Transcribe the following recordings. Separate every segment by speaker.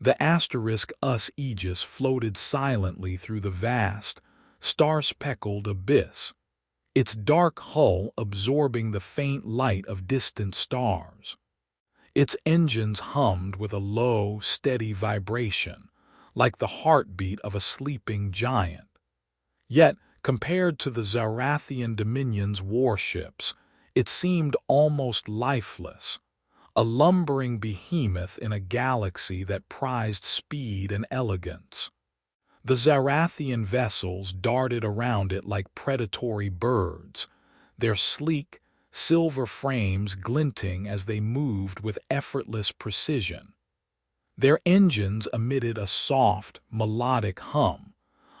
Speaker 1: The *us Aegis floated silently through the vast, star-speckled abyss, its dark hull absorbing the faint light of distant stars. Its engines hummed with a low, steady vibration, like the heartbeat of a sleeping giant. Yet, compared to the Zarathian Dominion's warships, it seemed almost lifeless, a lumbering behemoth in a galaxy that prized speed and elegance. The Zarathian vessels darted around it like predatory birds, their sleek, silver frames glinting as they moved with effortless precision. Their engines emitted a soft, melodic hum,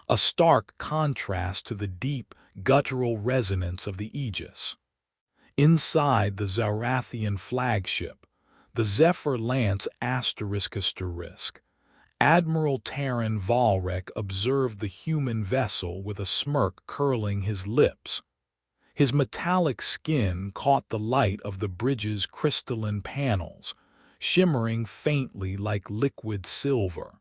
Speaker 1: a stark contrast to the deep, guttural resonance of the Aegis. Inside the Zarathian flagship, the Zephyr Lance ***, Admiral Terran Valrek observed the human vessel with a smirk curling his lips. His metallic skin caught the light of the bridge's crystalline panels, shimmering faintly like liquid silver.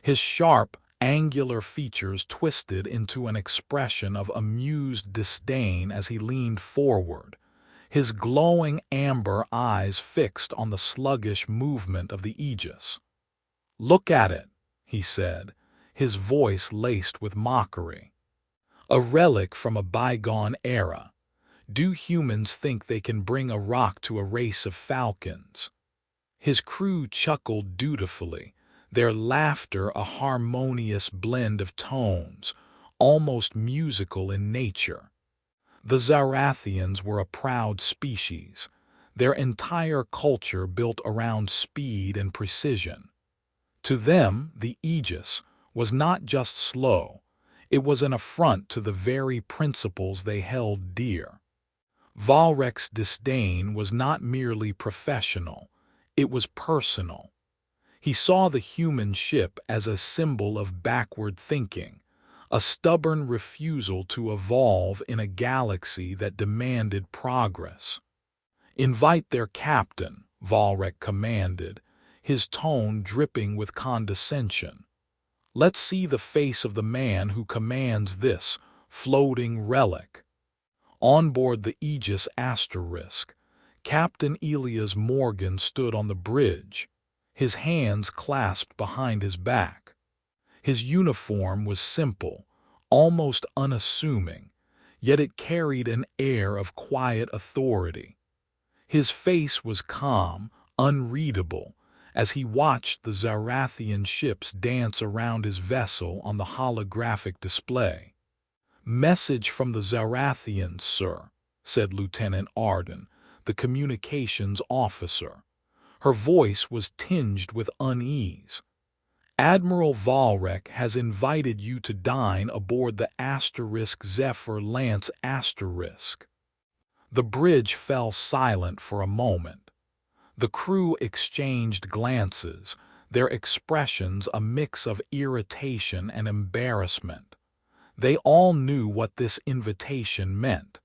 Speaker 1: His sharp, angular features twisted into an expression of amused disdain as he leaned forward, his glowing amber eyes fixed on the sluggish movement of the Aegis. "Look at it," he said, his voice laced with mockery. "A relic from a bygone era. Do humans think they can bring a rock to a race of falcons?" His crew chuckled dutifully, their laughter a harmonious blend of tones, almost musical in nature. The Zarathians were a proud species, their entire culture built around speed and precision. To them, the Aegis was not just slow, it was an affront to the very principles they held dear. Valrek's disdain was not merely professional, it was personal. He saw the human ship as a symbol of backward thinking, a stubborn refusal to evolve in a galaxy that demanded progress. "Invite their captain," Valrek commanded, his tone dripping with condescension. "Let's see the face of the man who commands this floating relic." On board the Aegis ***, Captain Elias Morgan stood on the bridge, his hands clasped behind his back. His uniform was simple, almost unassuming, yet it carried an air of quiet authority. His face was calm, unreadable, as he watched the Zarathian ships dance around his vessel on the holographic display. "Message from the Zarathians, sir," said Lieutenant Arden, the communications officer. Her voice was tinged with unease. "Admiral Valrek has invited you to dine aboard the **Zephyr Lance **. The bridge fell silent for a moment. The crew exchanged glances, their expressions a mix of irritation and embarrassment. They all knew what this invitation meant.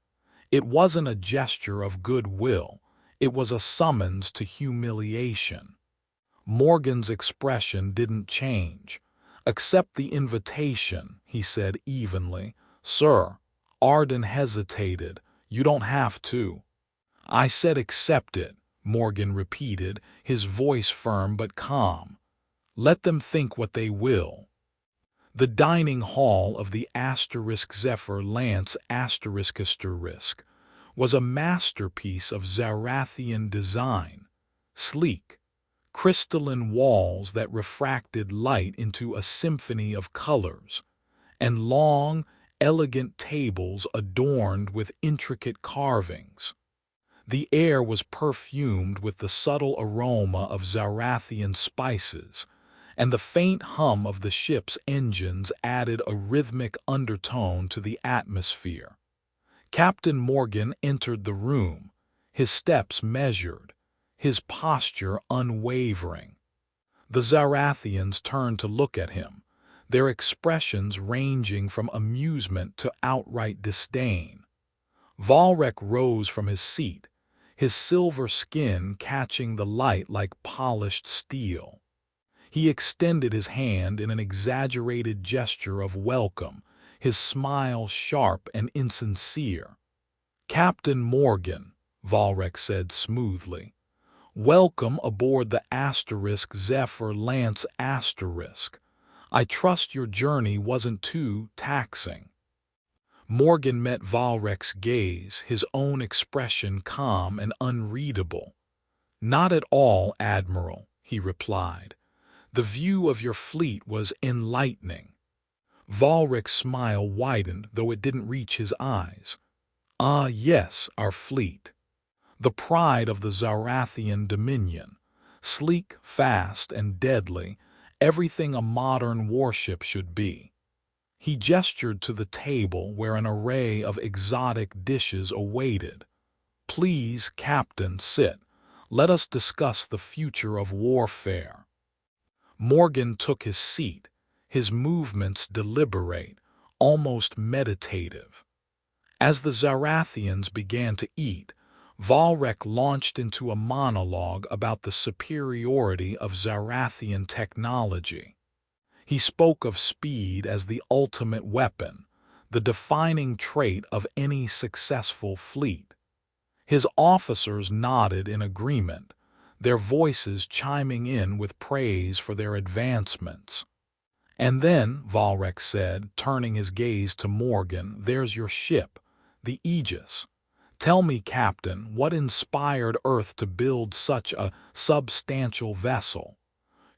Speaker 1: It wasn't a gesture of goodwill, it was a summons to humiliation. Morgan's expression didn't change. "Accept the invitation," he said evenly. "Sir." Arden hesitated. "You don't have to." "I said accept it," Morgan repeated, his voice firm but calm. "Let them think what they will." The dining hall of the **Zephyr Lance *** was a masterpiece of Zarathian design, sleek, crystalline walls that refracted light into a symphony of colors, and long, elegant tables adorned with intricate carvings. The air was perfumed with the subtle aroma of Zarathian spices, and the faint hum of the ship's engines added a rhythmic undertone to the atmosphere. Captain Morgan entered the room, his steps measured, his posture unwavering. The Zarathians turned to look at him, their expressions ranging from amusement to outright disdain. Valrek rose from his seat, his silver skin catching the light like polished steel. He extended his hand in an exaggerated gesture of welcome, his smile sharp and insincere. "Captain Morgan," Valrek said smoothly, "welcome aboard the Zephyr Lance *. I trust your journey wasn't too taxing." Morgan met Valrek's gaze, his own expression calm and unreadable. "Not at all, Admiral," he replied. "The view of your fleet was enlightening." Valrek's smile widened, though it didn't reach his eyes. "Ah, yes, our fleet. The pride of the Zarathian dominion. Sleek, fast, and deadly, everything a modern warship should be." He gestured to the table where an array of exotic dishes awaited. "Please, Captain, sit. Let us discuss the future of warfare." Morgan took his seat, his movements deliberate, almost meditative. As the Zarathians began to eat, Valrek launched into a monologue about the superiority of Zarathian technology. He spoke of speed as the ultimate weapon, the defining trait of any successful fleet. His officers nodded in agreement, their voices chiming in with praise for their advancements. "And then," Valrek said, turning his gaze to Morgan, "there's your ship, the Aegis. Tell me, Captain, what inspired Earth to build such a substantial vessel?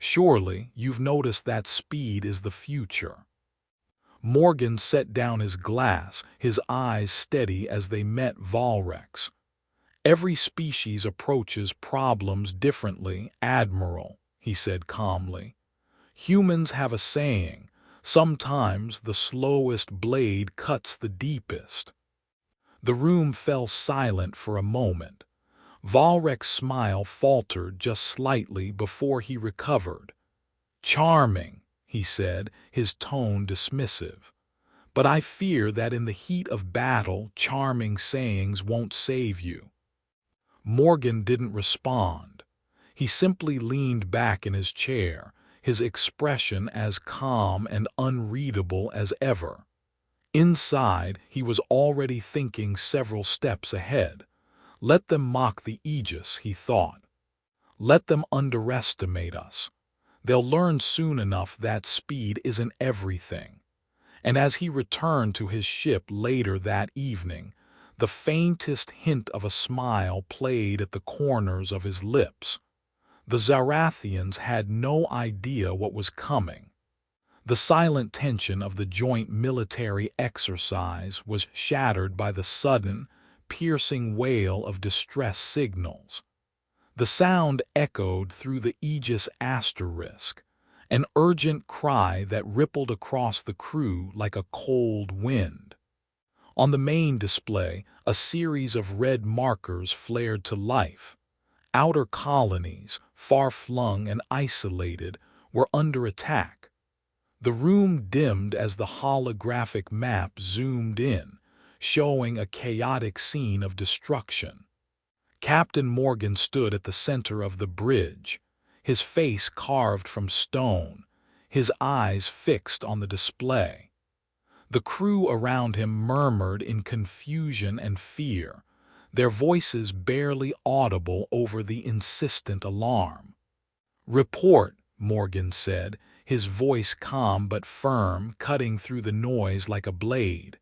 Speaker 1: Surely you've noticed that speed is the future." Morgan set down his glass, his eyes steady as they met Valrek's. "Every species approaches problems differently, Admiral," he said calmly. "Humans have a saying, sometimes the slowest blade cuts the deepest." The room fell silent for a moment. Valrek's smile faltered just slightly before he recovered. "Charming," he said, his tone dismissive. "But I fear that in the heat of battle, charming sayings won't save you." Morgan didn't respond. He simply leaned back in his chair, his expression as calm and unreadable as ever. Inside, he was already thinking several steps ahead. Let them mock the Aegis, he thought. Let them underestimate us. They'll learn soon enough that speed isn't everything. And as he returned to his ship later that evening, the faintest hint of a smile played at the corners of his lips. The Zarathians had no idea what was coming. The silent tension of the joint military exercise was shattered by the sudden, piercing wail of distress signals. The sound echoed through the Aegis *, an urgent cry that rippled across the crew like a cold wind. On the main display, a series of red markers flared to life. Outer colonies, far-flung and isolated, were under attack. The room dimmed as the holographic map zoomed in, showing a chaotic scene of destruction. Captain Morgan stood at the center of the bridge, his face carved from stone, his eyes fixed on the display. The crew around him murmured in confusion and fear, their voices barely audible over the insistent alarm. "Report," Morgan said, his voice calm but firm, cutting through the noise like a blade.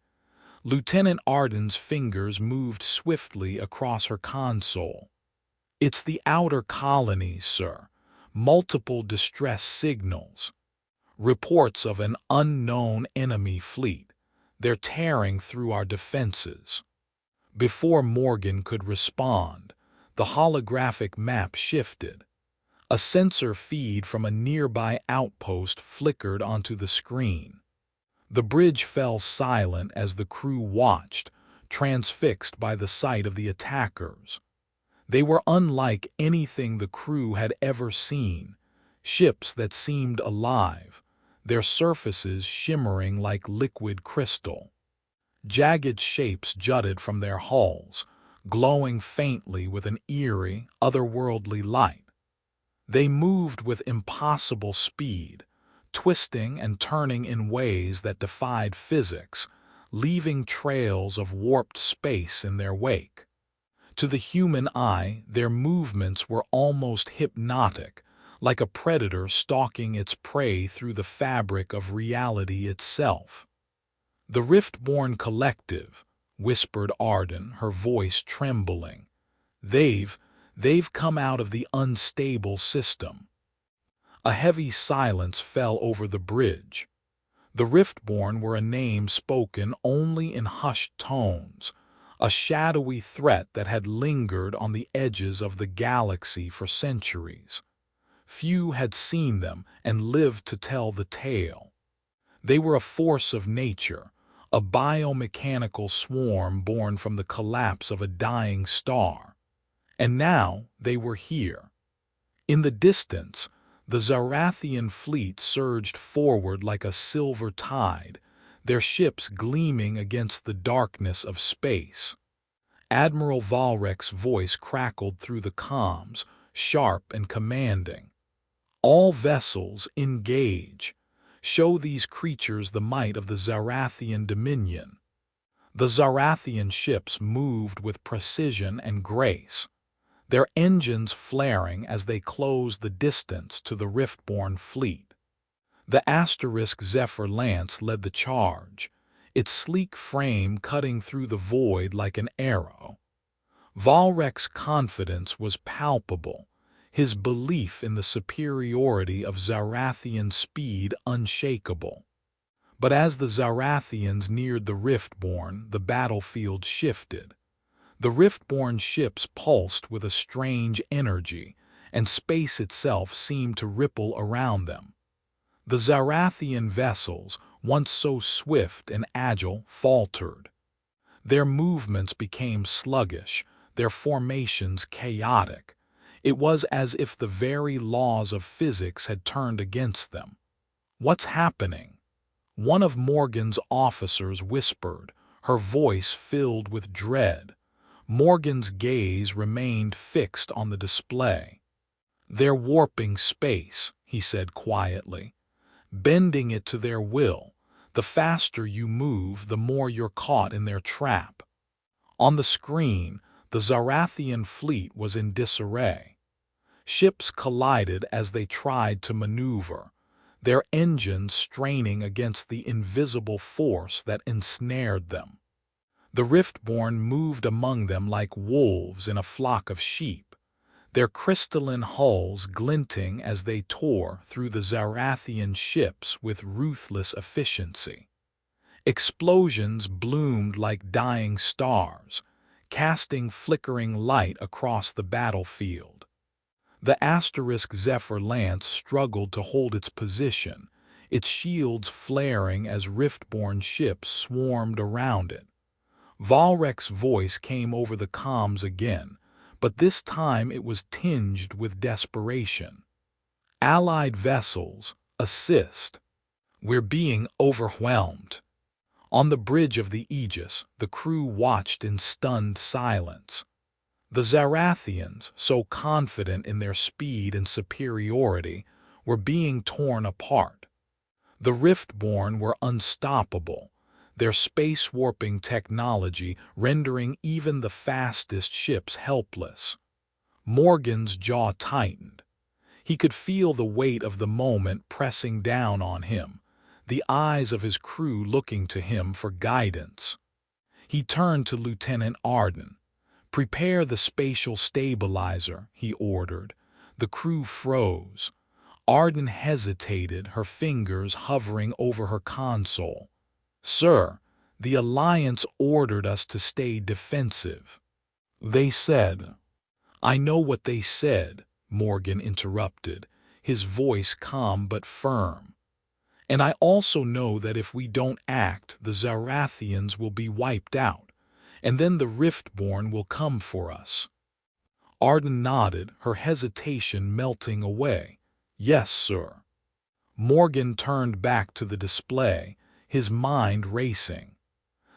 Speaker 1: Lieutenant Arden's fingers moved swiftly across her console. "It's the outer colonies, sir. Multiple distress signals. Reports of an unknown enemy fleet. They're tearing through our defenses." Before Morgan could respond, the holographic map shifted. A sensor feed from a nearby outpost flickered onto the screen. The bridge fell silent as the crew watched, transfixed by the sight of the attackers. They were unlike anything the crew had ever seen, ships that seemed alive, their surfaces shimmering like liquid crystal. Jagged shapes jutted from their hulls, glowing faintly with an eerie, otherworldly light. They moved with impossible speed, twisting and turning in ways that defied physics, leaving trails of warped space in their wake. To the human eye, their movements were almost hypnotic, like a predator stalking its prey through the fabric of reality itself. "The Riftborn Collective," whispered Arden, her voice trembling. They've come out of the unstable system." A heavy silence fell over the bridge. The Riftborn were a name spoken only in hushed tones, a shadowy threat that had lingered on the edges of the galaxy for centuries. Few had seen them and lived to tell the tale. They were a force of nature, a biomechanical swarm born from the collapse of a dying star. And now they were here. In the distance, the Zarathian fleet surged forward like a silver tide, their ships gleaming against the darkness of space. Admiral Valrek's voice crackled through the comms, sharp and commanding. "All vessels, engage. Show these creatures the might of the Zarathian dominion." The Zarathian ships moved with precision and grace, their engines flaring as they closed the distance to the Riftborn fleet. The Asterisk Zephyr Lance led the charge, its sleek frame cutting through the void like an arrow. Valrek's confidence was palpable, his belief in the superiority of Zarathian speed unshakable. But as the Zarathians neared the Riftborn, the battlefield shifted. The Riftborn ships pulsed with a strange energy, and space itself seemed to ripple around them. The Zarathian vessels, once so swift and agile, faltered. Their movements became sluggish, their formations chaotic. It was as if the very laws of physics had turned against them. "What's happening?" one of Morgan's officers whispered, her voice filled with dread. Morgan's gaze remained fixed on the display. "They're warping space," he said quietly, "bending it to their will. The faster you move, the more you're caught in their trap." On the screen, the Zarathian fleet was in disarray. Ships collided as they tried to maneuver, their engines straining against the invisible force that ensnared them. The Riftborn moved among them like wolves in a flock of sheep, their crystalline hulls glinting as they tore through the Zarathian ships with ruthless efficiency. Explosions bloomed like dying stars, casting flickering light across the battlefield. The Asterisk Zephyr Lance struggled to hold its position, its shields flaring as Riftborn ships swarmed around it. Valrek's voice came over the comms again, but this time it was tinged with desperation. "Allied vessels, assist. We're being overwhelmed." On the bridge of the Aegis, the crew watched in stunned silence. The Zarathians, so confident in their speed and superiority, were being torn apart. The Riftborn were unstoppable, their space-warping technology rendering even the fastest ships helpless. Morgan's jaw tightened. He could feel the weight of the moment pressing down on him, the eyes of his crew looking to him for guidance. He turned to Lieutenant Arden. "Prepare the spatial stabilizer," he ordered. The crew froze. Arden hesitated, her fingers hovering over her console. "Sir, the Alliance ordered us to stay defensive." "They said." "I know what they said," Morgan interrupted, his voice calm but firm. "And I also know that if we don't act, the Zarathians will be wiped out, and then the Riftborn will come for us." Arden nodded, her hesitation melting away. "Yes, sir." Morgan turned back to the display, his mind racing.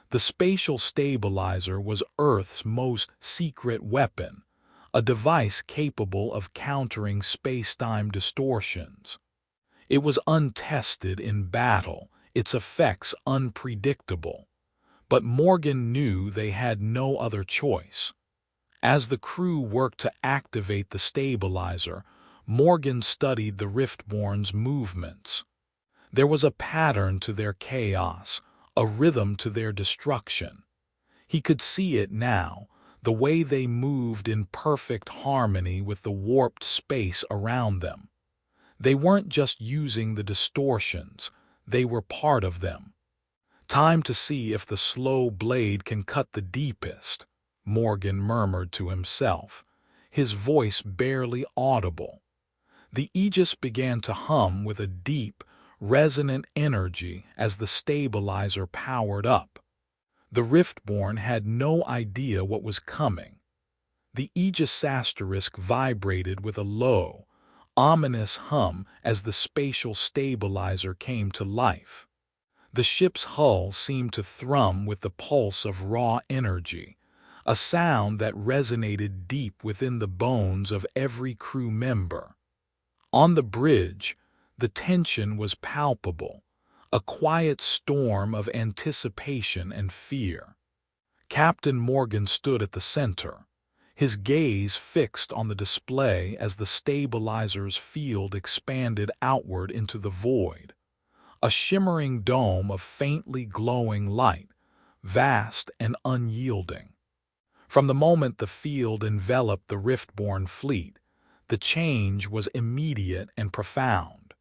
Speaker 1: The spatial stabilizer was Earth's most secret weapon, a device capable of countering space-time distortions. It was untested in battle, its effects unpredictable, but Morgan knew they had no other choice. As the crew worked to activate the stabilizer, Morgan studied the Riftborn's movements. There was a pattern to their chaos, a rhythm to their destruction. He could see it now, the way they moved in perfect harmony with the warped space around them. They weren't just using the distortions, they were part of them. "Time to see if the slow blade can cut the deepest," Morgan murmured to himself, his voice barely audible. The Aegis began to hum with a deep, resonant energy as the stabilizer powered up. The Riftborn had no idea what was coming. The Aegis asterisk vibrated with a low, ominous hum as the spatial stabilizer came to life. The ship's hull seemed to thrum with the pulse of raw energy, a sound that resonated deep within the bones of every crew member. On the bridge, the tension was palpable, a quiet storm of anticipation and fear. Captain Morgan stood at the center, his gaze fixed on the display as the stabilizer's field expanded outward into the void. A shimmering dome of faintly glowing light, vast and unyielding. From the moment the field enveloped the Riftborn fleet, the change was immediate and profound.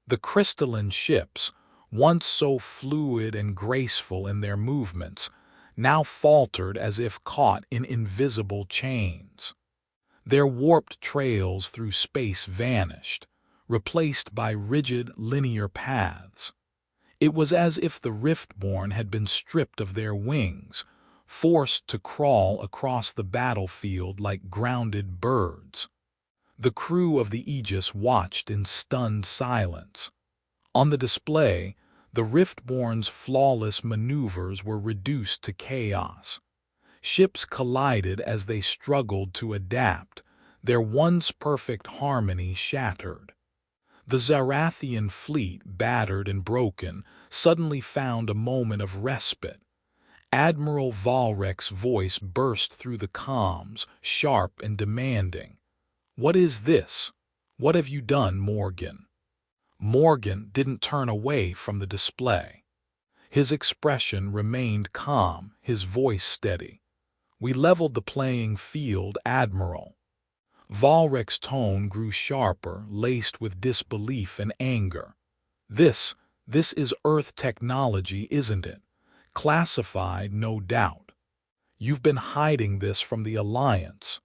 Speaker 1: The crystalline ships, once so fluid and graceful in their movements, now faltered as if caught in invisible chains. Their warped trails through space vanished, replaced by rigid linear paths. It was as if the Riftborn had been stripped of their wings, forced to crawl across the battlefield like grounded birds. The crew of the Aegis watched in stunned silence. On the display, the Riftborn's flawless maneuvers were reduced to chaos. Ships collided as they struggled to adapt, their once perfect harmony shattered. The Zarathian fleet, battered and broken, suddenly found a moment of respite. Admiral Valrek's voice burst through the comms, sharp and demanding. "What is this? What have you done, Morgan?" Morgan didn't turn away from the display. His expression remained calm, his voice steady. "We leveled the playing field, Admiral." Valrek's tone grew sharper, laced with disbelief and anger. This is Earth technology, isn't it? Classified, no doubt. You've been hiding this from the Alliance."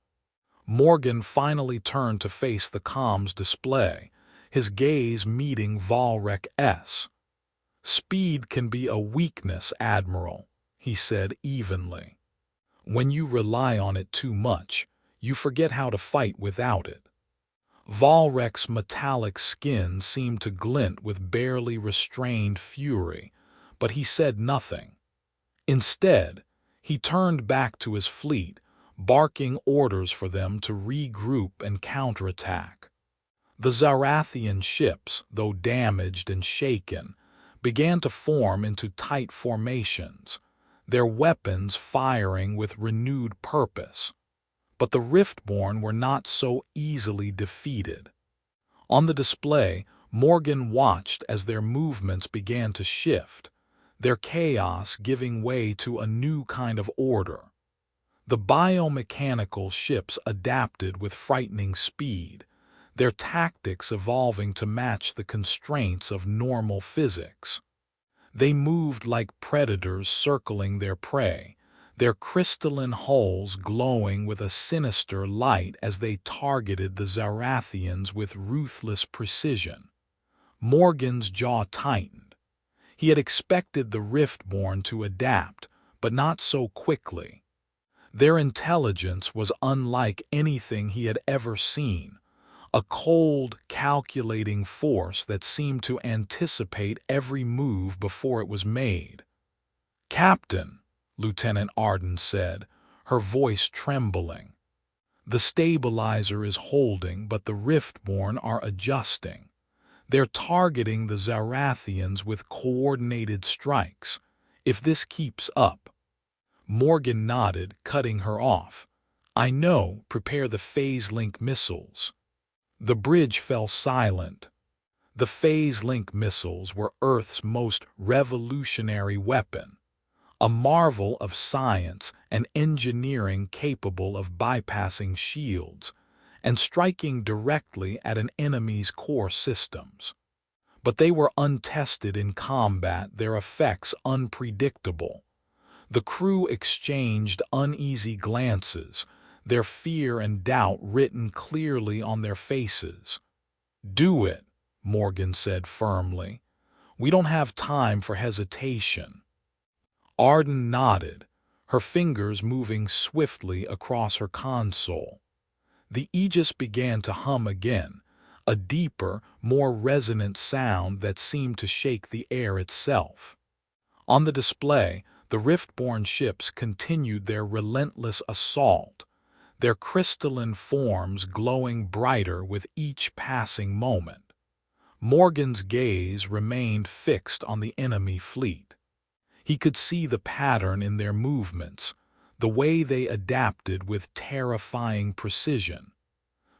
Speaker 1: Morgan finally turned to face the comms display, his gaze meeting Valrek's. "Speed can be a weakness, Admiral," he said evenly. "When you rely on it too much, you forget how to fight without it." Valrek's metallic skin seemed to glint with barely restrained fury, but he said nothing. Instead, he turned back to his fleet, barking orders for them to regroup and counterattack. The Zarathian ships, though damaged and shaken, began to form into tight formations, their weapons firing with renewed purpose. But the Riftborn were not so easily defeated. On the display, Morgan watched as their movements began to shift, their chaos giving way to a new kind of order. The biomechanical ships adapted with frightening speed, their tactics evolving to match the constraints of normal physics. They moved like predators circling their prey, their crystalline hulls glowing with a sinister light as they targeted the Zarathians with ruthless precision. Morgan's jaw tightened. He had expected the Riftborn to adapt, but not so quickly. Their intelligence was unlike anything he had ever seen, a cold, calculating force that seemed to anticipate every move before it was made. "Captain," Lieutenant Arden said, her voice trembling. The stabilizer is holding, but the Riftborn are adjusting. They're targeting the Zarathians with coordinated strikes. If this keeps up. Morgan nodded, cutting her off. I know, prepare the phase-link missiles. The bridge fell silent. The phase-link missiles were Earth's most revolutionary weapon, a marvel of science and engineering capable of bypassing shields and striking directly at an enemy's core systems. But they were untested in combat, their effects unpredictable. The crew exchanged uneasy glances, their fear and doubt written clearly on their faces. Do it, Morgan said firmly. We don't have time for hesitation. Arden nodded, her fingers moving swiftly across her console. The Aegis began to hum again, a deeper, more resonant sound that seemed to shake the air itself. On the display, the Riftborn ships continued their relentless assault, their crystalline forms glowing brighter with each passing moment. Morgan's gaze remained fixed on the enemy fleet. He could see the pattern in their movements, the way they adapted with terrifying precision.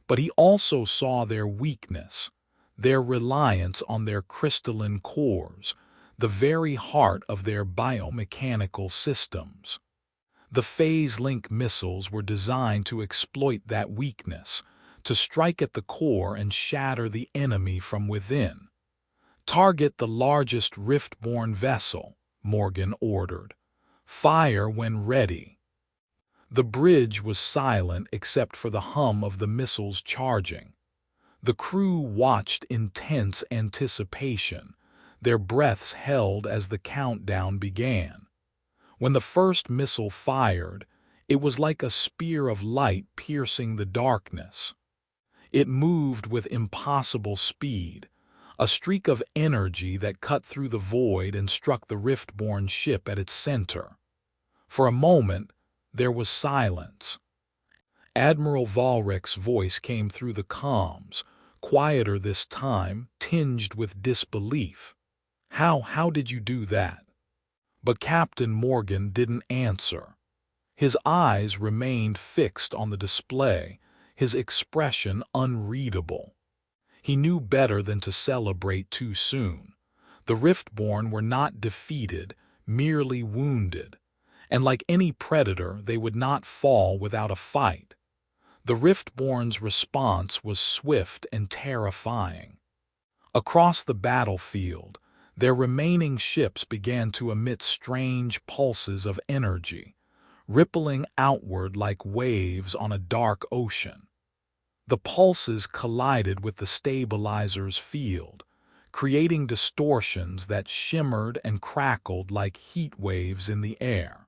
Speaker 1: But he also saw their weakness, their reliance on their crystalline cores, the very heart of their biomechanical systems. The phase-link missiles were designed to exploit that weakness, to strike at the core and shatter the enemy from within. Target the largest Riftborn vessel, Morgan ordered. Fire when ready. The bridge was silent except for the hum of the missiles charging. The crew watched in tense anticipation, their breaths held as the countdown began. When the first missile fired, it was like a spear of light piercing the darkness. It moved with impossible speed, a streak of energy that cut through the void and struck the Riftborn ship at its center. For a moment, there was silence. Admiral Valrek's voice came through the comms, quieter this time, tinged with disbelief. How did you do that? But Captain Morgan didn't answer. His eyes remained fixed on the display, his expression unreadable. He knew better than to celebrate too soon. The Riftborn were not defeated, merely wounded, and like any predator, they would not fall without a fight. The Riftborn's response was swift and terrifying. Across the battlefield, their remaining ships began to emit strange pulses of energy, rippling outward like waves on a dark ocean. The pulses collided with the stabilizer's field, creating distortions that shimmered and crackled like heat waves in the air.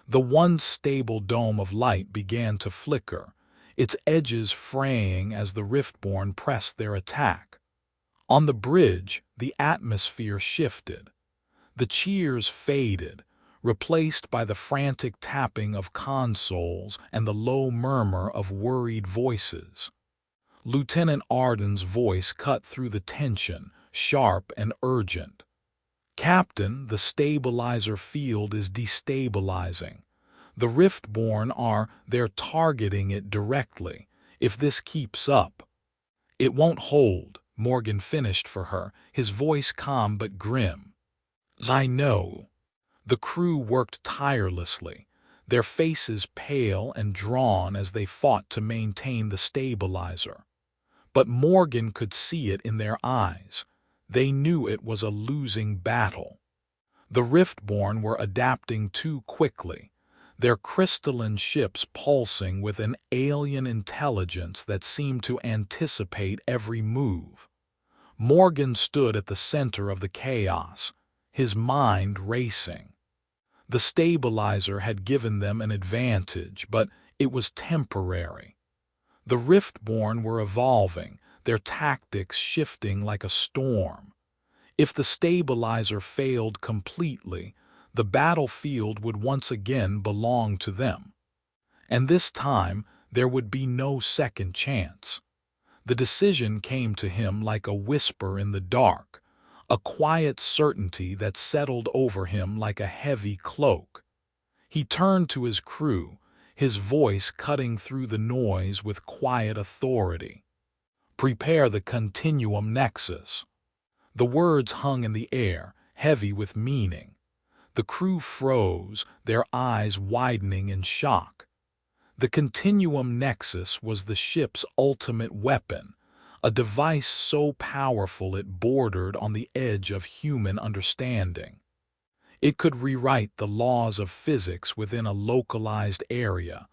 Speaker 1: The once stable dome of light began to flicker, its edges fraying as the Riftborn pressed their attack. On the bridge, the atmosphere shifted. The cheers faded, replaced by the frantic tapping of consoles and the low murmur of worried voices. Lieutenant Arden's voice cut through the tension, sharp and urgent. Captain, the stabilizer field is destabilizing. The Riftborn they're targeting it directly. If this keeps up, it won't hold, Morgan finished for her, his voice calm but grim. I know. The crew worked tirelessly, their faces pale and drawn as they fought to maintain the stabilizer. But Morgan could see it in their eyes. They knew it was a losing battle. The Riftborn were adapting too quickly, their crystalline ships pulsing with an alien intelligence that seemed to anticipate every move. Morgan stood at the center of the chaos, his mind racing. The stabilizer had given them an advantage, but it was temporary. The Riftborn were evolving, their tactics shifting like a storm. If the stabilizer failed completely, the battlefield would once again belong to them. And this time, There would be no second chance. The decision came to him like a whisper in the dark, a quiet certainty that settled over him like a heavy cloak. He turned to his crew, his voice cutting through the noise with quiet authority. "Prepare the continuum nexus." The words hung in the air, heavy with meaning. The crew froze, their eyes widening in shock. The continuum nexus was the ship's ultimate weapon, a device so powerful it bordered on the edge of human understanding. It could rewrite the laws of physics within a localized area,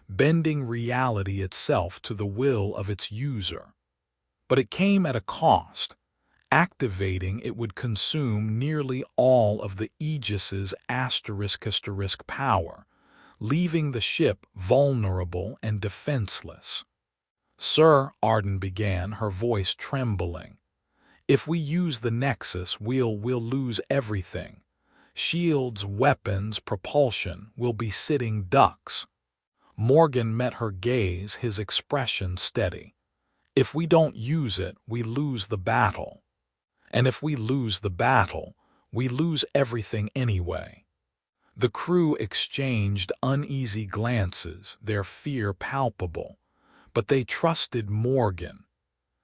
Speaker 1: bending reality itself to the will of its user. But it came at a cost. Activating it would consume nearly all of the Aegis's asterisk power, leaving the ship vulnerable and defenseless. "Sir," Arden began, her voice trembling, "if we use the Nexus, we'll lose everything. Shields, weapons, propulsion will be sitting ducks." Morgan met her gaze, his expression steady. "If we don't use it, we lose the battle. And if we lose the battle, we lose everything anyway." The crew exchanged uneasy glances, their fear palpable, but they trusted Morgan.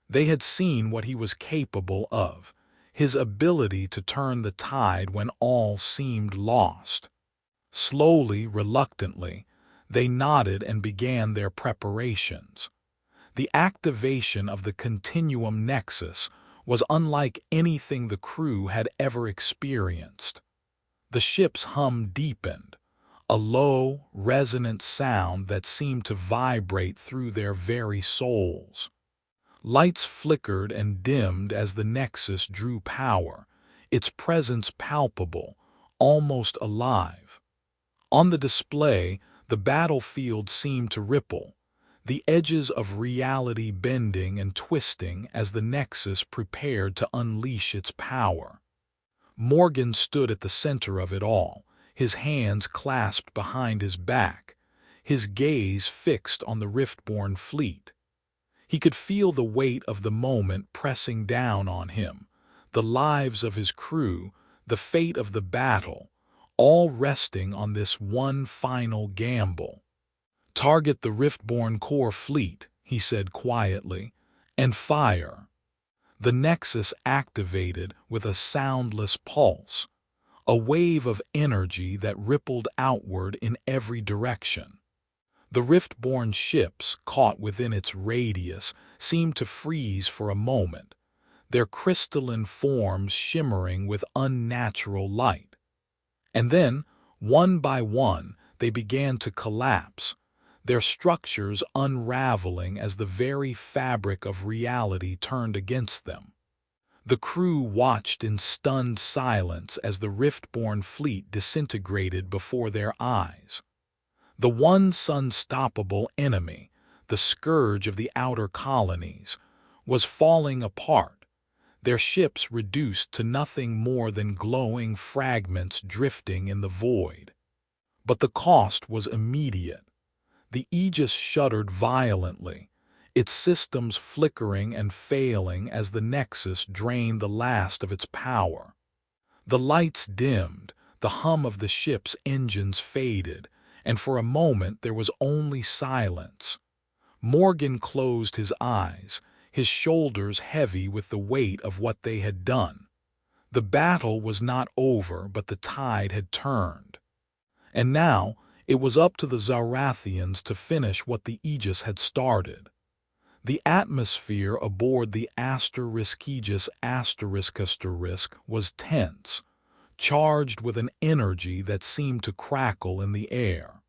Speaker 1: They had seen what he was capable of, his ability to turn the tide when all seemed lost. Slowly, reluctantly, they nodded and began their preparations. The activation of the continuum nexus was unlike anything the crew had ever experienced. The ship's hum deepened, a low, resonant sound that seemed to vibrate through their very souls. Lights flickered and dimmed as the nexus drew power, its presence palpable, almost alive. On the display, the battlefield seemed to ripple, the edges of reality bending and twisting as the nexus prepared to unleash its power. Morgan stood at the center of it all, his hands clasped behind his back, his gaze fixed on the Riftborn fleet. He could feel the weight of the moment pressing down on him, the lives of his crew, the fate of the battle, all resting on this one final gamble. "Target the Riftborn core fleet," he said quietly, "and fire." The nexus activated with a soundless pulse, a wave of energy that rippled outward in every direction. The Riftborn ships, caught within its radius, seemed to freeze for a moment, their crystalline forms shimmering with unnatural light. And then, one by one, they began to collapse, their structures unraveling as the very fabric of reality turned against them. The crew watched in stunned silence as the Riftborn fleet disintegrated before their eyes. The once unstoppable enemy, the scourge of the outer colonies, was falling apart, their ships reduced to nothing more than glowing fragments drifting in the void. But the cost was immediate. The Aegis shuddered violently, its systems flickering and failing as the Nexus drained the last of its power. The lights dimmed, the hum of the ship's engines faded, and for a moment there was only silence. Morgan closed his eyes, his shoulders heavy with the weight of what they had done. The battle was not over, but the tide had turned. And now, it was up to the Zarathians to finish what the Aegis had started. The atmosphere aboard the Aegis was tense, charged with an energy that seemed to crackle in the air.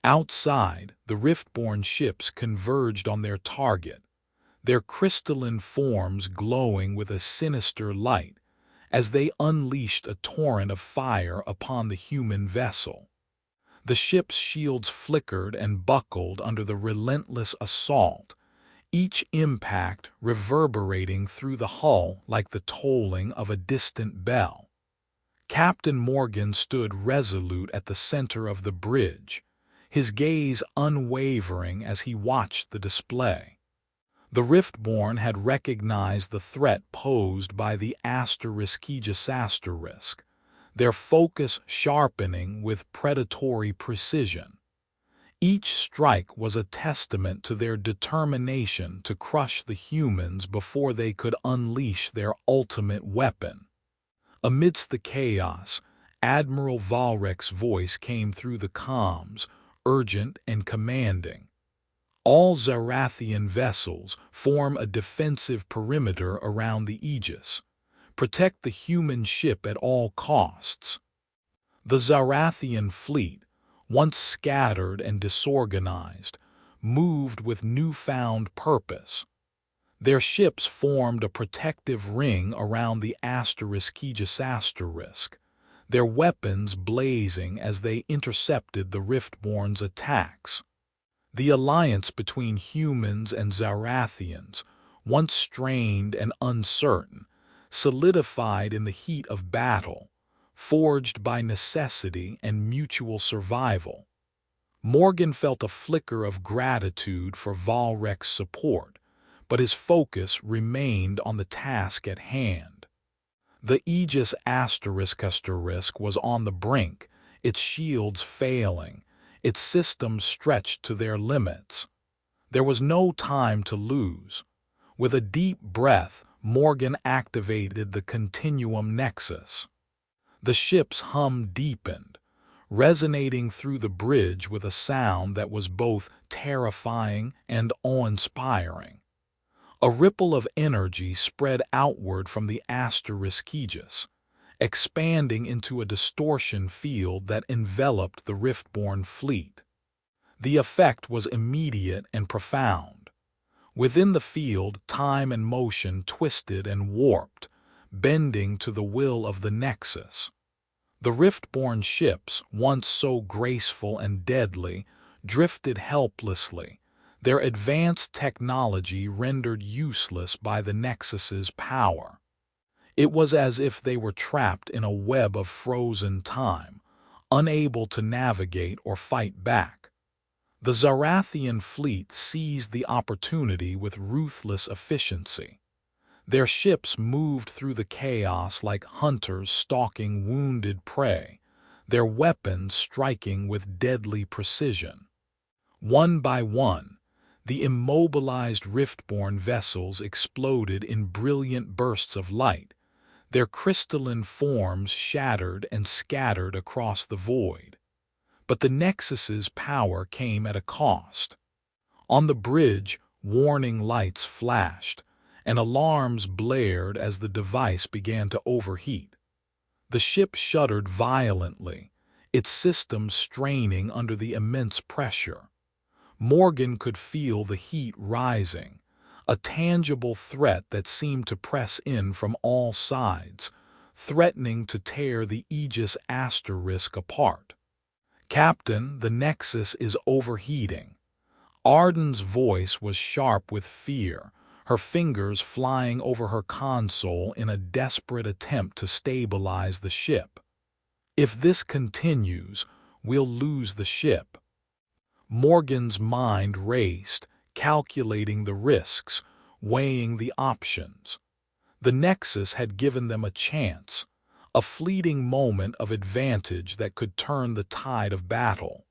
Speaker 1: Outside, the Riftborn ships converged on their target, their crystalline forms glowing with a sinister light as they unleashed a torrent of fire upon the human vessel. The ship's shields flickered and buckled under the relentless assault, each impact reverberating through the hull like the tolling of a distant bell. Captain Morgan stood resolute at the center of the bridge, his gaze unwavering as he watched the display. The Riftborn had recognized the threat posed by the ***, their focus sharpening with predatory precision. Each strike was a testament to their determination to crush the humans before they could unleash their ultimate weapon. Amidst the chaos, Admiral Valrek's voice came through the comms, urgent and commanding. All Zarathian vessels form a defensive perimeter around the Aegis. Protect the human ship at all costs. The Zarathian fleet, once scattered and disorganized, moved with newfound purpose. Their ships formed a protective ring around the ***, their weapons blazing as they intercepted the Riftborn's attacks. The alliance between humans and Zarathians, once strained and uncertain, solidified in the heat of battle, forged by necessity and mutual survival. Morgan felt a flicker of gratitude for Valrek's support, but his focus remained on the task at hand. The Aegis *** was on the brink, its shields failing, its systems stretched to their limits. There was no time to lose. With a deep breath, Morgan activated the Continuum Nexus. The ship's hum deepened, resonating through the bridge with a sound that was both terrifying and awe-inspiring. A ripple of energy spread outward from the ***, expanding into a distortion field that enveloped the Riftborn fleet. The effect was immediate and profound. Within the field, time and motion twisted and warped, bending to the will of the Nexus. The Riftborn ships, once so graceful and deadly, drifted helplessly, their advanced technology rendered useless by the Nexus's power. It was as if they were trapped in a web of frozen time, unable to navigate or fight back. The Zarathian fleet seized the opportunity with ruthless efficiency. Their ships moved through the chaos like hunters stalking wounded prey, their weapons striking with deadly precision. One by one, the immobilized Riftborn vessels exploded in brilliant bursts of light, their crystalline forms shattered and scattered across the void. But the Nexus's power came at a cost. On the bridge, warning lights flashed, and alarms blared as the device began to overheat. The ship shuddered violently, its systems straining under the immense pressure. Morgan could feel the heat rising, a tangible threat that seemed to press in from all sides, threatening to tear the Aegis * apart. "Captain, the Nexus is overheating." Arden's voice was sharp with fear, her fingers flying over her console in a desperate attempt to stabilize the ship. "If this continues, we'll lose the ship." Morgan's mind raced, calculating the risks, weighing the options. The Nexus had given them a chance, a fleeting moment of advantage that could turn the tide of battle.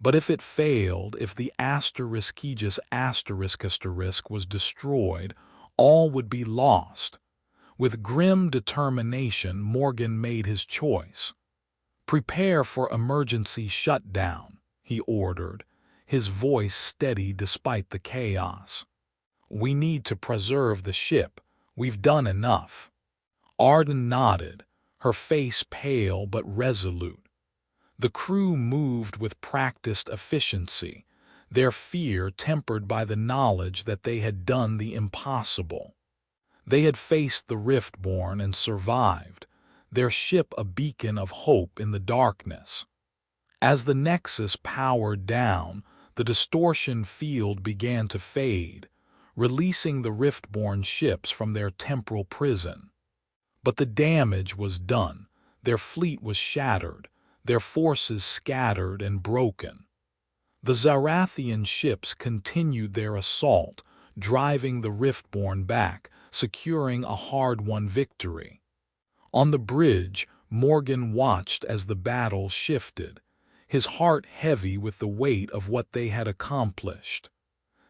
Speaker 1: But if it failed, if the ***Aegis * was destroyed, all would be lost. With grim determination, Morgan made his choice. "Prepare for emergency shutdown," he ordered, his voice steady despite the chaos. "We need to preserve the ship. We've done enough." Arden nodded, her face pale but resolute. The crew moved with practiced efficiency, their fear tempered by the knowledge that they had done the impossible. They had faced the Riftborn and survived, their ship a beacon of hope in the darkness. As the Nexus powered down, the distortion field began to fade, releasing the Riftborn ships from their temporal prison. But the damage was done, their fleet was shattered, their forces scattered and broken. The Zarathian ships continued their assault, driving the Riftborn back, securing a hard-won victory. On the bridge, Morgan watched as the battle shifted, his heart heavy with the weight of what they had accomplished.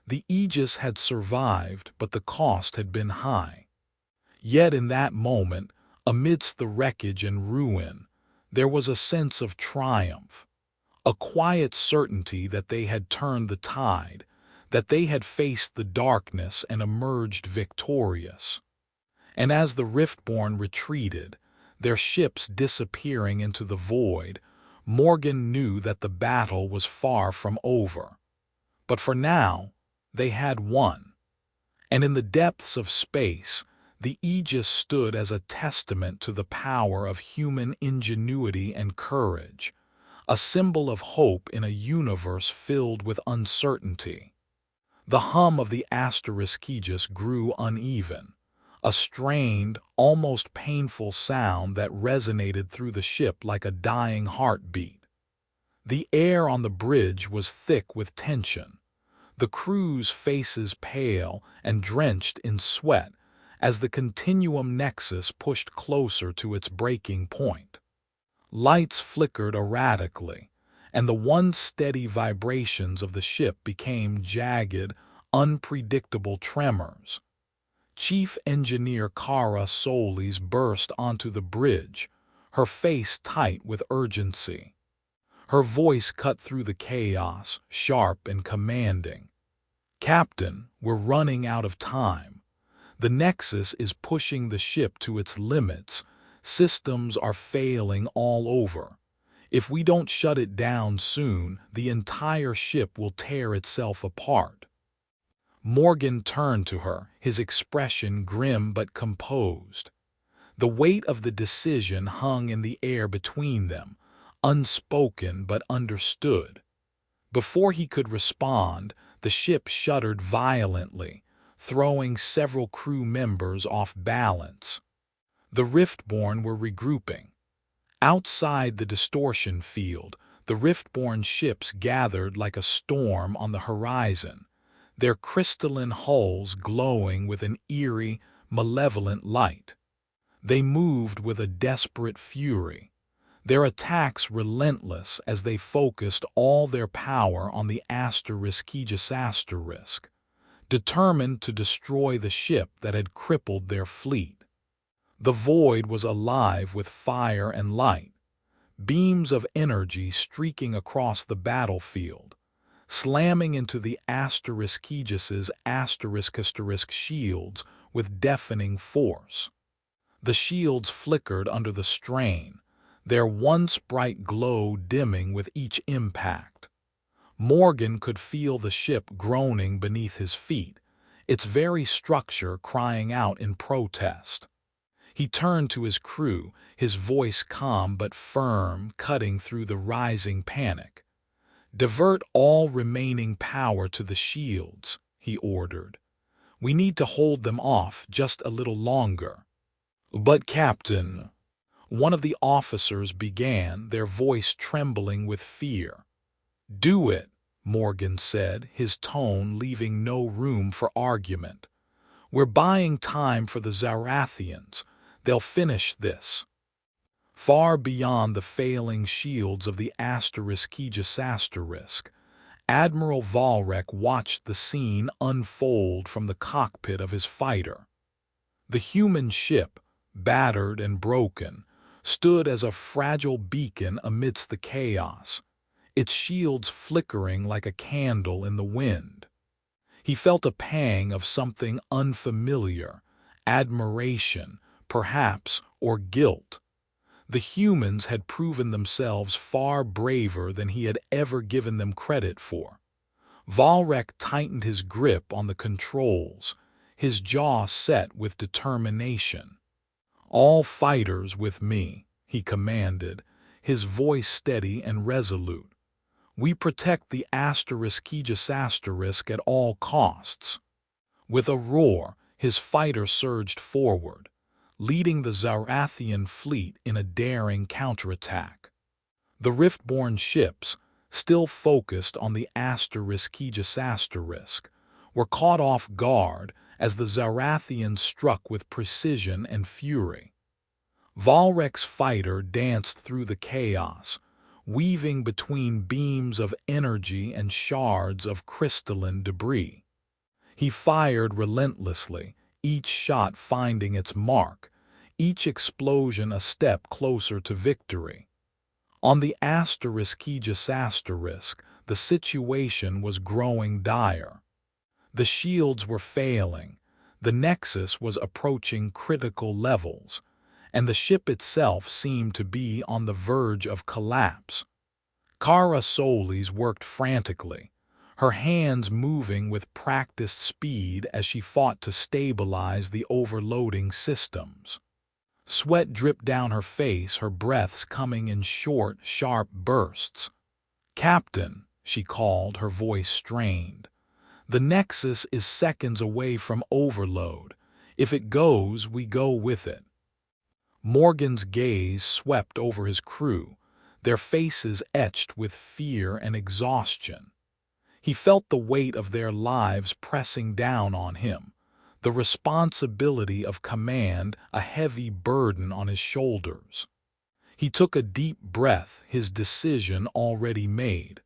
Speaker 1: The Aegis had survived, but the cost had been high. Yet in that moment, amidst the wreckage and ruin, there was a sense of triumph, a quiet certainty that they had turned the tide, that they had faced the darkness and emerged victorious. And as the Riftborn retreated, their ships disappearing into the void, Morgan knew that the battle was far from over. But for now, they had won. And in the depths of space, the Aegis stood as a testament to the power of human ingenuity and courage, a symbol of hope in a universe filled with uncertainty. The hum of the Aegis grew uneven, a strained, almost painful sound that resonated through the ship like a dying heartbeat. The air on the bridge was thick with tension, the crew's faces pale and drenched in sweat as the Continuum Nexus pushed closer to its breaking point. Lights flickered erratically, and the once steady vibrations of the ship became jagged, unpredictable tremors. Chief Engineer Kara Solis burst onto the bridge, her face tight with urgency. Her voice cut through the chaos, sharp and commanding. "Captain, we're running out of time. The Nexus is pushing the ship to its limits. Systems are failing all over. If we don't shut it down soon, the entire ship will tear itself apart." Morgan turned to her, his expression grim but composed. The weight of the decision hung in the air between them, unspoken but understood. Before he could respond, the ship shuddered violently, throwing several crew members off balance. The Riftborn were regrouping. Outside the distortion field, the Riftborn ships gathered like a storm on the horizon, their crystalline hulls glowing with an eerie, malevolent light. They moved with a desperate fury, their attacks relentless as they focused all their power on the Aegis, determined to destroy the ship that had crippled their fleet. The void was alive with fire and light, beams of energy streaking across the battlefield, slamming into the Aegis's shields with deafening force. The shields flickered under the strain, their once bright glow dimming with each impact. Morgan could feel the ship groaning beneath his feet, its very structure crying out in protest. He turned to his crew, his voice calm but firm, cutting through the rising panic. "Divert all remaining power to the shields," he ordered. "We need to hold them off just a little longer." "But, Captain," one of the officers began, their voice trembling with fear. "Do it," Morgan said, his tone leaving no room for argument. "We're buying time for the Zarathians. They'll finish this." Far beyond the failing shields of the Aegis, Admiral Valrek watched the scene unfold from the cockpit of his fighter. The human ship, battered and broken, stood as a fragile beacon amidst the chaos, its shields flickering like a candle in the wind. He felt a pang of something unfamiliar, admiration, perhaps, or guilt. The humans had proven themselves far braver than he had ever given them credit for. Valrek tightened his grip on the controls, his jaw set with determination. "All fighters with me," he commanded, his voice steady and resolute. "We protect the Aegis at all costs." With a roar, his fighter surged forward, leading the Zarathian fleet in a daring counterattack. The Riftborn ships, still focused on the **Aegis**, were caught off guard as the Zarathians struck with precision and fury. Valrek's fighter danced through the chaos, weaving between beams of energy and shards of crystalline debris. He fired relentlessly, each shot finding its mark, each explosion a step closer to victory. On the **Aegis**, the situation was growing dire. The shields were failing, the Nexus was approaching critical levels, and the ship itself seemed to be on the verge of collapse. Kara Solis worked frantically, her hands moving with practiced speed as she fought to stabilize the overloading systems. Sweat dripped down her face, her breaths coming in short, sharp bursts. "Captain," she called, her voice strained. "The Nexus is seconds away from overload. If it goes, we go with it." Morgan's gaze swept over his crew, their faces etched with fear and exhaustion. He felt the weight of their lives pressing down on him, the responsibility of command a heavy burden on his shoulders. He took a deep breath, his decision already made.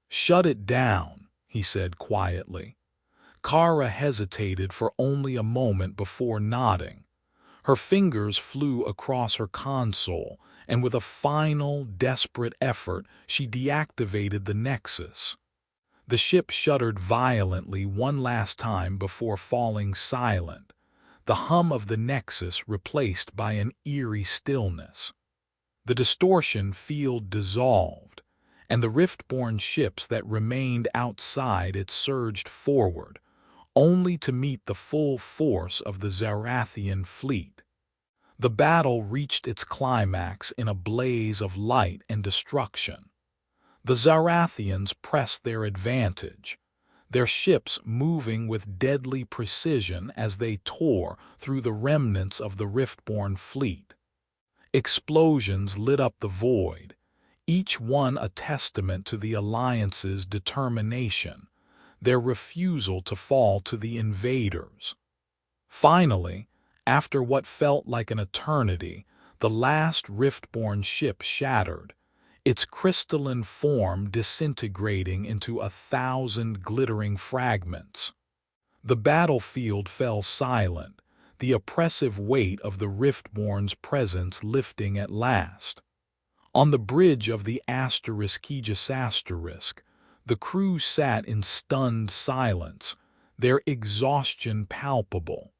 Speaker 1: "Shut it down," he said quietly. Kara hesitated for only a moment before nodding. Her fingers flew across her console, and with a final, desperate effort, she deactivated the Nexus. The ship shuddered violently one last time before falling silent, the hum of the Nexus replaced by an eerie stillness. The distortion field dissolved, and the rift-borne ships that remained outside it surged forward, only to meet the full force of the Zarathian fleet. The battle reached its climax in a blaze of light and destruction. The Zarathians pressed their advantage, their ships moving with deadly precision as they tore through the remnants of the rift-borne fleet. Explosions lit up the void, each one a testament to the Alliance's determination, their refusal to fall to the invaders. Finally, after what felt like an eternity, the last rift-borne ship shattered, its crystalline form disintegrating into 1,000 glittering fragments. The battlefield fell silent, the oppressive weight of the rift-borne's presence lifting at last. On the bridge of the **Aegis**, the crew sat in stunned silence, their exhaustion palpable.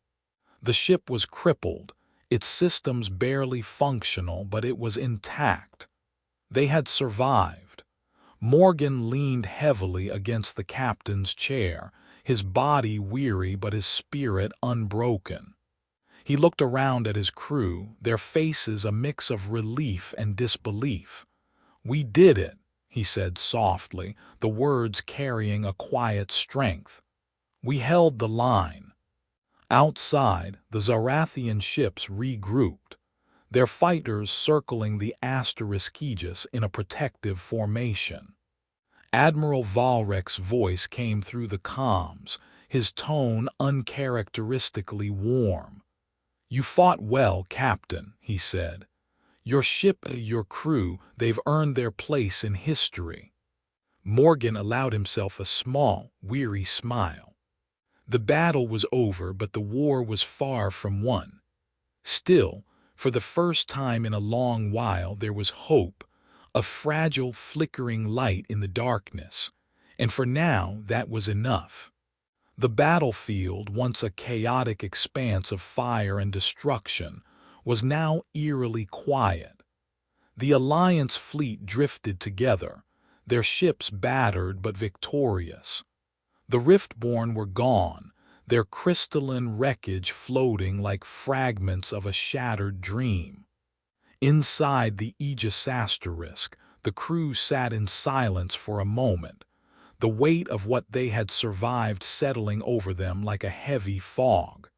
Speaker 1: The ship was crippled, its systems barely functional, but it was intact. They had survived. Morgan leaned heavily against the captain's chair, his body weary but his spirit unbroken. He looked around at his crew, their faces a mix of relief and disbelief. "We did it," he said softly, the words carrying a quiet strength. "We held the line." Outside, the Zarathian ships regrouped, their fighters circling the **Aegis in a protective formation. Admiral Valrek's voice came through the comms, his tone uncharacteristically warm. "You fought well, Captain," he said. "Your ship, your crew, they've earned their place in history." Morgan allowed himself a small, weary smile. The battle was over, but the war was far from won. Still, for the first time in a long while, there was hope, a fragile, flickering light in the darkness, and for now that was enough. The battlefield, once a chaotic expanse of fire and destruction, was now eerily quiet. The Alliance fleet drifted together, their ships battered but victorious. The Riftborn were gone, their crystalline wreckage floating like fragments of a shattered dream. Inside the Aegis, the crew sat in silence for a moment, the weight of what they had survived settling over them like a heavy fog.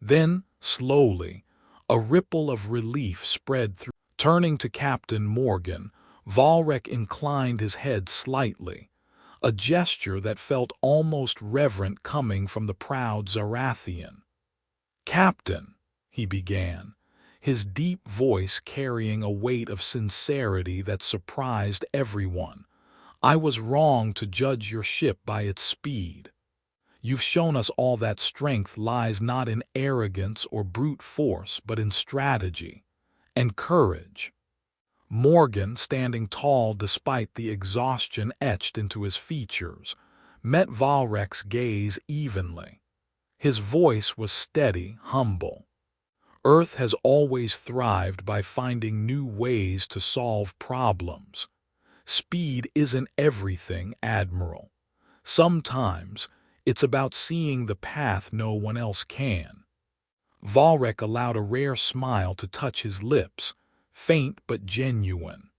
Speaker 1: Then, slowly, a ripple of relief spread through. Turning to Captain Morgan, Valrek inclined his head slightly, a gesture that felt almost reverent coming from the proud Zarathian. "Captain," he began, his deep voice carrying a weight of sincerity that surprised everyone. "I was wrong to judge your ship by its speed. You've shown us all that strength lies not in arrogance or brute force, but in strategy and courage." Morgan, standing tall despite the exhaustion etched into his features, met Valrek's gaze evenly. His voice was steady, humble. "Earth has always thrived by finding new ways to solve problems. Speed isn't everything, Admiral. Sometimes it's about seeing the path no one else can." Valrek allowed a rare smile to touch his lips, faint but genuine.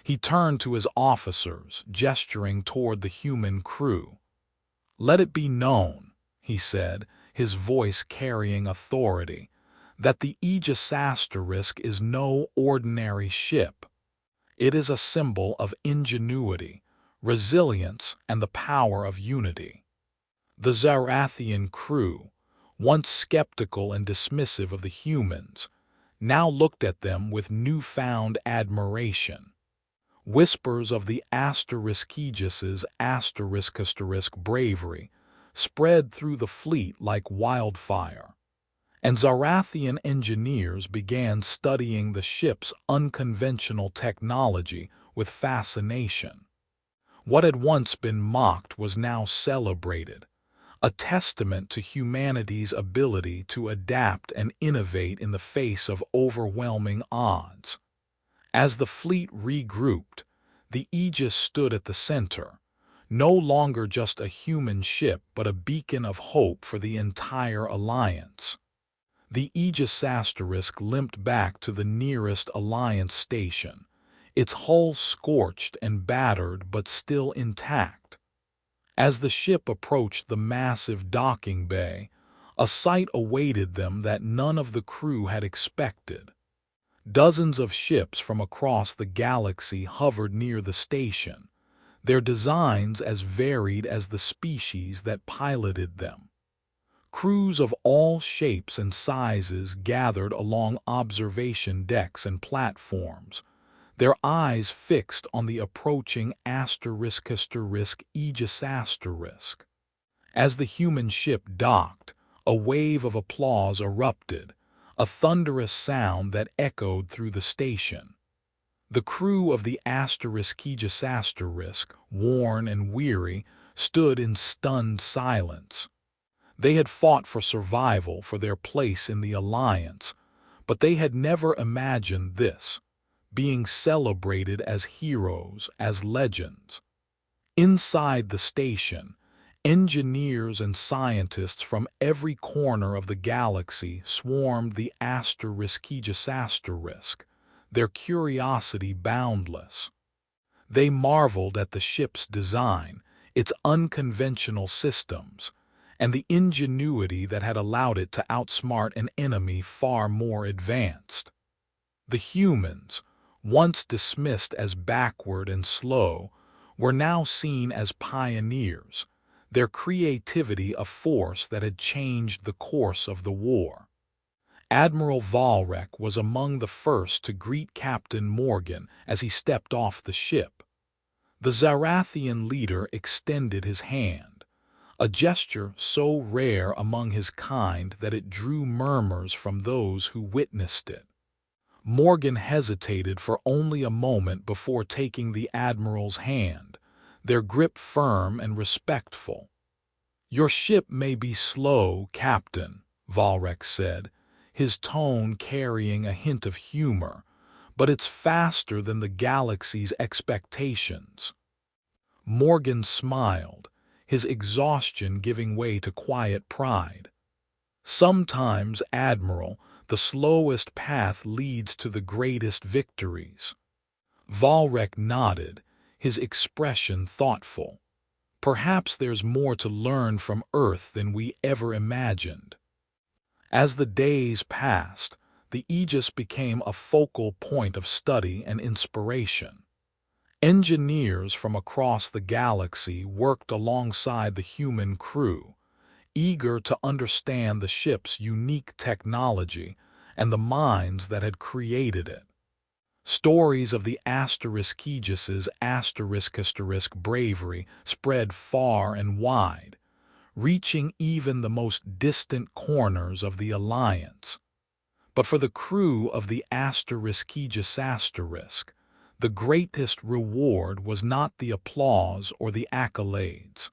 Speaker 1: He turned to his officers, gesturing toward the human crew. "Let it be known," he said, his voice carrying authority, "that the Aegis Asterisk is no ordinary ship. It is a symbol of ingenuity, resilience, and the power of unity." The Zarathian crew, once skeptical and dismissive of the humans, now looked at them with newfound admiration. Whispers of the Aegis' bravery spread through the fleet like wildfire, and Zarathian engineers began studying the ship's unconventional technology with fascination. What had once been mocked was now celebrated, a testament to humanity's ability to adapt and innovate in the face of overwhelming odds. As the fleet regrouped, the Aegis stood at the center, no longer just a human ship but a beacon of hope for the entire alliance. The Aegis Asterisk limped back to the nearest Alliance station, its hull scorched and battered but still intact. As the ship approached the massive docking bay, a sight awaited them that none of the crew had expected. Dozens of ships from across the galaxy hovered near the station, their designs as varied as the species that piloted them. Crews of all shapes and sizes gathered along observation decks and platforms, their eyes fixed on the approaching Aegis Asterisk. As the human ship docked, a wave of applause erupted, a thunderous sound that echoed through the station. The crew of the Aegis Asterisk, worn and weary, stood in stunned silence. They had fought for survival, for their place in the Alliance, but they had never imagined this, being celebrated as heroes, as legends. Inside the station, engineers and scientists from every corner of the galaxy swarmed the Aegis Asterisk, their curiosity boundless. They marveled at the ship's design, its unconventional systems, and the ingenuity that had allowed it to outsmart an enemy far more advanced. The humans, once dismissed as backward and slow, were now seen as pioneers, their creativity a force that had changed the course of the war. Admiral Valrek was among the first to greet Captain Morgan as he stepped off the ship. The Zarathian leader extended his hand, a gesture so rare among his kind that it drew murmurs from those who witnessed it. Morgan hesitated for only a moment before taking the Admiral's hand, their grip firm and respectful. "Your ship may be slow, Captain," Valrek said, his tone carrying a hint of humor, "but it's faster than the galaxy's expectations." Morgan smiled, his exhaustion giving way to quiet pride. "Sometimes, Admiral, the slowest path leads to the greatest victories." Valrek nodded, his expression thoughtful. "Perhaps there's more to learn from Earth than we ever imagined." As the days passed, the Aegis became a focal point of study and inspiration. Engineers from across the galaxy worked alongside the human crew, eager to understand the ship's unique technology and the minds that had created it. Stories of the Aegis' bravery spread far and wide, reaching even the most distant corners of the Alliance. But for the crew of the Aegis, the greatest reward was not the applause or the accolades.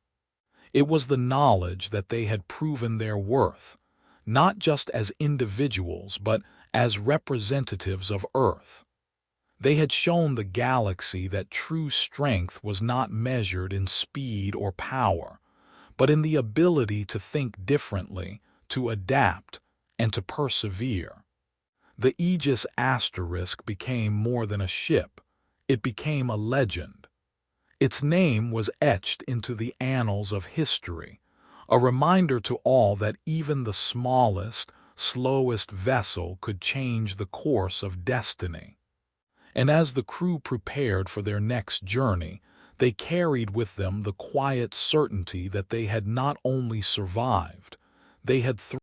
Speaker 1: It was the knowledge that they had proven their worth, not just as individuals but as representatives of Earth. They had shown the galaxy that true strength was not measured in speed or power, but in the ability to think differently, to adapt, and to persevere. The Aegis became more than a ship. It became a legend. Its name was etched into the annals of history, a reminder to all that even the smallest, slowest vessel could change the course of destiny. And as the crew prepared for their next journey, they carried with them the quiet certainty that they had not only survived, they had